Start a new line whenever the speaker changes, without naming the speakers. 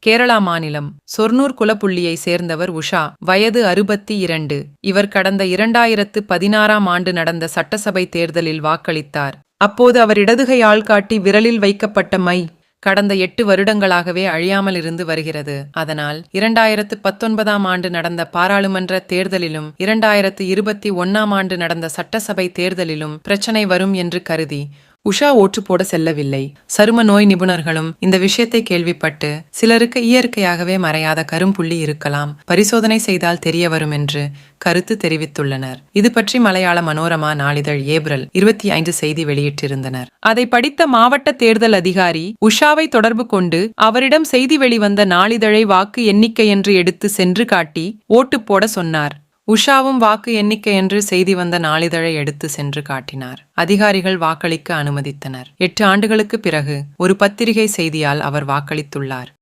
கேரளா மாநிலம் சொர்ணூர் குலப்புள்ளியை சேர்ந்தவர் உஷா. வயது 62. இவர் கடந்த 2016ஆம் ஆண்டு நடந்த சட்டசபை தேர்தலில் வாக்களித்தார். அப்போது அவர் இடதுகை ஆள்காட்டி விரலில் வைக்கப்பட்ட மை கடந்த 8 வருடங்களாகவே அழியாமல் இருந்து வருகிறது. அதனால் 2019ஆம் ஆண்டு நடந்த பாராளுமன்ற தேர்தலிலும் 2021ஆம் ஆண்டு நடந்த சட்டசபை தேர்தலிலும் பிரச்சனை வரும் என்று கருதி உஷா ஓட்டு போட செல்லவில்லை. சரும நோய் நிபுணர்களும் இந்த விஷயத்தை கேள்விப்பட்டு சிலருக்கு இயற்கையாகவே மறையாத கரும்புள்ளி இருக்கலாம், பரிசோதனை செய்தால் தெரிய வரும் என்று கருத்து தெரிவித்துள்ளனர். இது பற்றி மலையாள மனோரமா நாளிதழ் ஏப்ரல் 25 செய்தி வெளியிட்டிருந்தனர். அதை படித்த மாவட்ட தேர்தல் அதிகாரி உஷாவை தொடர்பு கொண்டு அவரிடம் செய்தி வெளிவந்த நாளிதழை வாக்கு எண்ணிக்கை என்று எடுத்து சென்று காட்டி ஓட்டு போட சொன்னார். உஷாவும் வாக்கு எண்ணிக்கை என்று செய்தி வந்த நாளிதழை எடுத்து சென்று காட்டினார். அதிகாரிகள் வாக்களிக்க அனுமதித்தனர். 8 ஆண்டுகளுக்கு பிறகு ஒரு பத்திரிகை செய்தியால் அவர் வாக்களித்துள்ளார்.